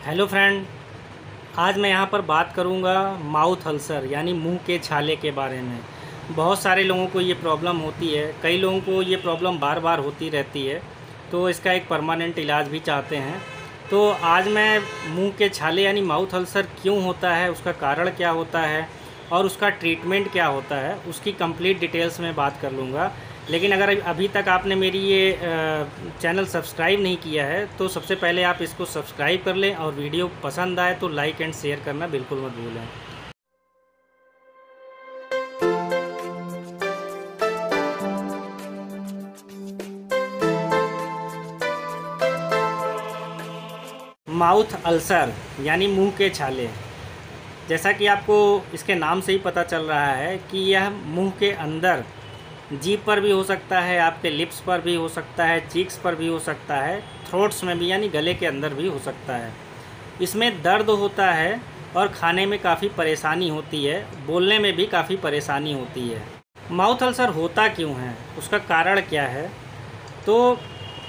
Hello friend. आज मैं यहाँ पर बात करूँगा माउथ अल्सर यानी मुंह के छाले के बारे में। बहुत सारे लोगों को ये प्रॉब्लम होती है, कई लोगों को ये प्रॉब्लम बार बार होती रहती है, तो इसका एक परमानेंट इलाज भी चाहते हैं। तो आज मैं मुंह के छाले यानी माउथ अल्सर क्यों होता है, उसका कारण क्या होता है और उसका ट्रीटमेंट क्या होता है, उसकी कंप्लीट डिटेल्स में बात कर लूँगा। लेकिन अगर अभी तक आपने मेरी ये चैनल सब्सक्राइब नहीं किया है तो सबसे पहले आप इसको सब्सक्राइब कर लें और वीडियो पसंद आए तो लाइक एंड शेयर करना बिल्कुल मत भूलें। माउथ अल्सर यानी मुंह के छाले, जैसा कि आपको इसके नाम से ही पता चल रहा है कि यह मुंह के अंदर जीभ पर भी हो सकता है, आपके लिप्स पर भी हो सकता है, चीक्स पर भी हो सकता है, थ्रोट्स में भी यानी गले के अंदर भी हो सकता है। इसमें दर्द होता है और खाने में काफ़ी परेशानी होती है, बोलने में भी काफ़ी परेशानी होती है। माउथ अल्सर होता क्यों है, उसका कारण क्या है? तो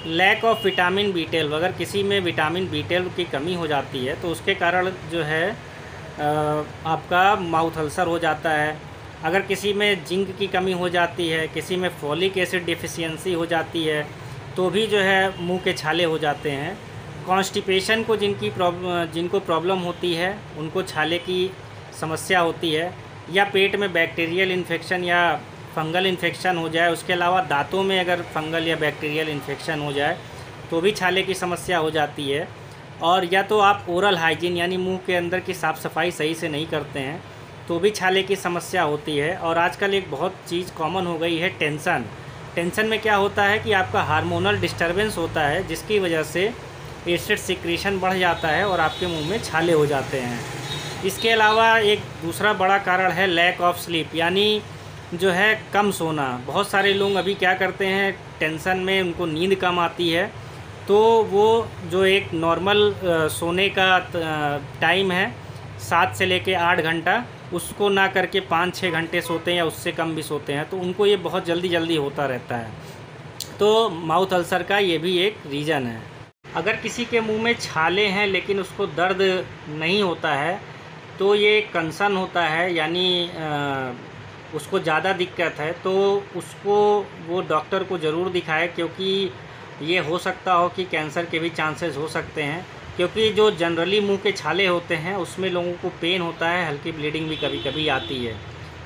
लैक ऑफ विटामिन B12, अगर किसी में विटामिन B12 की कमी हो जाती है तो उसके कारण जो है आपका माउथ अल्सर हो जाता है। अगर किसी में जिंक की कमी हो जाती है, किसी में फॉलिक एसिड डिफिशियंसी हो जाती है तो भी जो है मुंह के छाले हो जाते हैं। कॉन्स्टिपेशन को जिनको प्रॉब्लम होती है उनको छाले की समस्या होती है, या पेट में बैक्टीरियल इन्फेक्शन या फंगल इन्फेक्शन हो जाए, उसके अलावा दांतों में अगर फंगल या बैक्टीरियल इन्फेक्शन हो जाए तो भी छाले की समस्या हो जाती है। और या तो आप ओरल हाइजीन यानी मुंह के अंदर की साफ़ सफाई सही से नहीं करते हैं तो भी छाले की समस्या होती है। और आजकल एक बहुत चीज़ कॉमन हो गई है, टेंशन में क्या होता है कि आपका हार्मोनल डिस्टर्बेंस होता है, जिसकी वजह से एसिड सिक्रीशन बढ़ जाता है और आपके मुंह में छाले हो जाते हैं। इसके अलावा एक दूसरा बड़ा कारण है लैक ऑफ स्लीप यानी जो है कम सोना। बहुत सारे लोग अभी क्या करते हैं, टेंशन में उनको नींद कम आती है तो वो जो एक नॉर्मल सोने का टाइम है 7 से लेके 8 घंटा, उसको ना करके 5-6 घंटे सोते हैं या उससे कम भी सोते हैं, तो उनको ये बहुत जल्दी होता रहता है। तो माउथ अल्सर का ये भी एक रीज़न है। अगर किसी के मुंह में छाले हैं लेकिन उसको दर्द नहीं होता है तो ये कंसर्न होता है, यानी उसको ज़्यादा दिक्कत है तो उसको वो डॉक्टर को ज़रूर दिखाए, क्योंकि ये हो सकता हो कि कैंसर के भी चांसेस हो सकते हैं। क्योंकि जो जनरली मुंह के छाले होते हैं उसमें लोगों को पेन होता है, हल्की ब्लीडिंग भी कभी कभी आती है।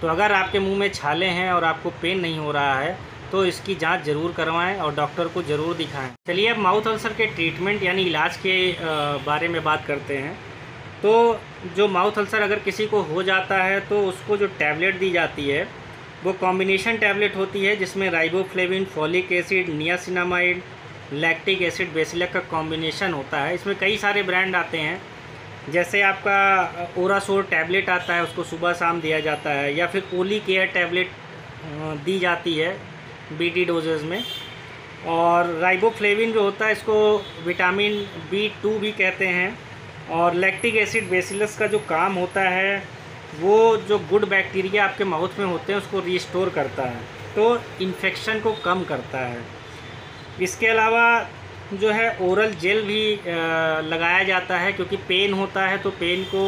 तो अगर आपके मुंह में छाले हैं और आपको पेन नहीं हो रहा है तो इसकी जांच ज़रूर करवाएं और डॉक्टर को ज़रूर दिखाएं। चलिए अब माउथ अल्सर के ट्रीटमेंट यानी इलाज के बारे में बात करते हैं। तो जो माउथ अल्सर अगर किसी को हो जाता है तो उसको जो टैबलेट दी जाती है वो कॉम्बिनेशन टैबलेट होती है, जिसमें riboflavin, folic acid, niacinamide, lactic acid, bacillus का कॉम्बिनेशन होता है। इसमें कई सारे ब्रांड आते हैं, जैसे आपका ओरासोर टैबलेट आता है, उसको सुबह शाम दिया जाता है, या फिर ओली केयर टैबलेट दी जाती है BD डोजेज़ में। और राइबोफ्लेविन जो होता है इसको विटामिन B2 भी कहते हैं। और लैक्टिक एसिड बेसिलस का जो काम होता है वो जो गुड बैक्टीरिया आपके माउथ में होते हैं उसको रिस्टोर करता है, तो इन्फेक्शन को कम करता है। इसके अलावा जो है ओरल जेल भी लगाया जाता है, क्योंकि पेन होता है तो पेन को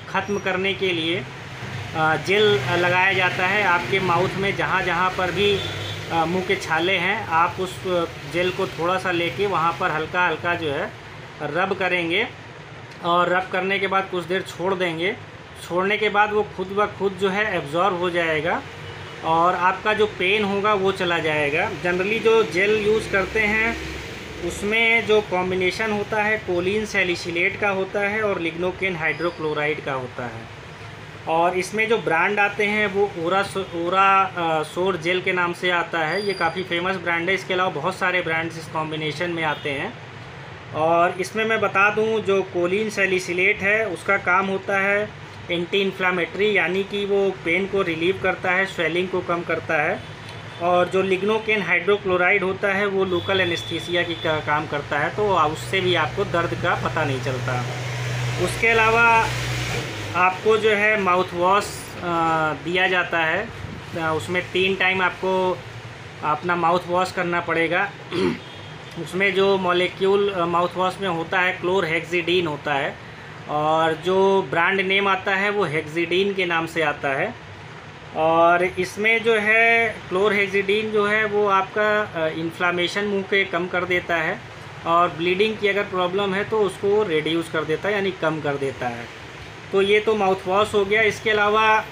ख़त्म करने के लिए जेल लगाया जाता है आपके माउथ में। जहाँ जहाँ पर भी मुंह के छाले हैं आप उस जेल को थोड़ा सा लेके वहाँ पर हल्का हल्का जो है रब करेंगे, और रब करने के बाद कुछ देर छोड़ देंगे। छोड़ने के बाद वो खुद ब खुद जो है एब्जॉर्ब हो जाएगा और आपका जो पेन होगा वो चला जाएगा। जनरली जो जेल यूज़ करते हैं उसमें जो कॉम्बिनेशन होता है कोलिन सैलिसिलेट का होता है और लिग्नोकेन हाइड्रोक्लोराइड का होता है। और इसमें जो ब्रांड आते हैं वो सोर जेल के नाम से आता है, ये काफ़ी फेमस ब्रांड है। इसके अलावा बहुत सारे ब्रांड्स इस कॉम्बिनेशन में आते हैं। और इसमें मैं बता दूं जो कोलिन सैलिसिलेट है उसका काम होता है एंटी इन्फ्लामेटरी, यानी कि वो पेन को रिलीव करता है, स्वेलिंग को कम करता है। और जो लिग्नोकेन हाइड्रोक्लोराइड होता है वो लोकल एनेस्थीसिया की काम करता है, तो उससे भी आपको दर्द का पता नहीं चलता। उसके अलावा आपको जो है माउथ वॉश दिया जाता है, उसमें 3 टाइम आपको अपना माउथ वॉश करना पड़ेगा। उसमें जो मॉलिक्यूल माउथ वॉश में होता है क्लोरहेक्सिडीन होता है, और जो ब्रांड नेम आता है वो हेक्सिडीन के नाम से आता है। और इसमें जो है क्लोरहेक्सिडीन जो है वो आपका इन्फ्लामेशन मुंह के कम कर देता है, और ब्लीडिंग की अगर प्रॉब्लम है तो उसको रिड्यूस कर देता है, यानी कम कर देता है। तो ये तो माउथ वॉश हो गया। इसके अलावा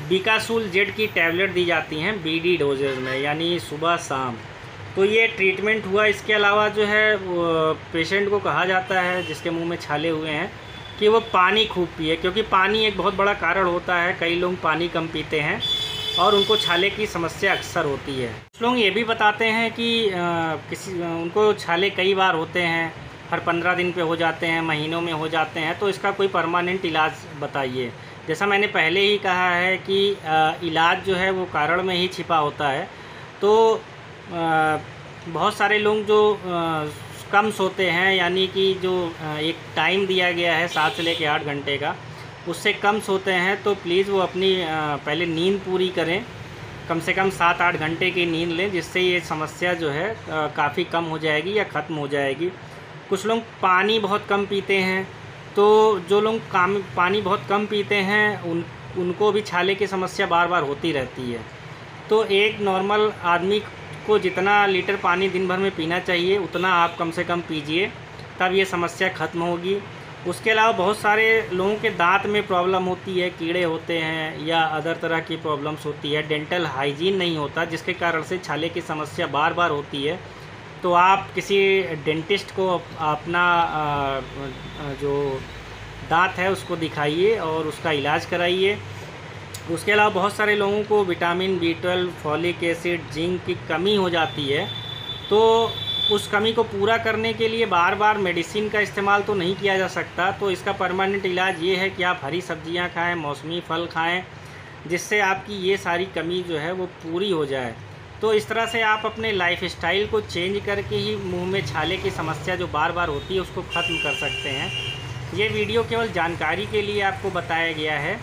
बिकासूल जेड की टैबलेट दी जाती हैं BD डोजेज़ में, यानी सुबह शाम। तो ये ट्रीटमेंट हुआ। इसके अलावा जो है पेशेंट को कहा जाता है जिसके मुंह में छाले हुए हैं कि वो पानी खूब पिए, क्योंकि पानी एक बहुत बड़ा कारण होता है। कई लोग पानी कम पीते हैं और उनको छाले की समस्या अक्सर होती है। कुछ लोग ये भी बताते हैं कि उनको छाले कई बार होते हैं, हर 15 दिन पे हो जाते हैं, महीनों में हो जाते हैं, तो इसका कोई परमानेंट इलाज बताइए। जैसा मैंने पहले ही कहा है कि इलाज जो है वो कारण में ही छिपा होता है। तो बहुत सारे लोग जो कम सोते हैं, यानी कि जो एक टाइम दिया गया है 7 से लेकर 8 घंटे का, उससे कम सोते हैं, तो प्लीज़ वो अपनी पहले नींद पूरी करें। कम से कम 7-8 घंटे की नींद लें, जिससे ये समस्या जो है काफ़ी कम हो जाएगी या ख़त्म हो जाएगी। कुछ लोग पानी बहुत कम पीते हैं, तो जो लोग पानी बहुत कम पीते हैं उनको भी छाले की समस्या बार बार होती रहती है। तो एक नॉर्मल आदमी को जितना लीटर पानी दिन भर में पीना चाहिए उतना आप कम से कम पीजिए, तब ये समस्या ख़त्म होगी। उसके अलावा बहुत सारे लोगों के दांत में प्रॉब्लम होती है, कीड़े होते हैं या अदर तरह की प्रॉब्लम्स होती है, डेंटल हाइजीन नहीं होता, जिसके कारण से छाले की समस्या बार बार होती है। तो आप किसी डेंटिस्ट को अपना जो दांत है उसको दिखाइए और उसका इलाज कराइए। उसके अलावा बहुत सारे लोगों को vitamin B12, folic acid, zinc की कमी हो जाती है। तो उस कमी को पूरा करने के लिए बार बार मेडिसिन का इस्तेमाल तो नहीं किया जा सकता। तो इसका परमानेंट इलाज ये है कि आप हरी सब्जियां खाएं, मौसमी फल खाएं, जिससे आपकी ये सारी कमी जो है वो पूरी हो जाए। तो इस तरह से आप अपने लाइफस्टाइल को चेंज करके ही मुंह में छाले की समस्या जो बार बार होती है उसको ख़त्म कर सकते हैं। ये वीडियो केवल जानकारी के लिए आपको बताया गया है,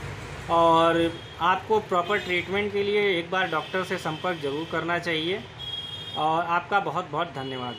और आपको प्रॉपर ट्रीटमेंट के लिए एक बार डॉक्टर से संपर्क ज़रूर करना चाहिए। और आपका बहुत बहुत धन्यवाद।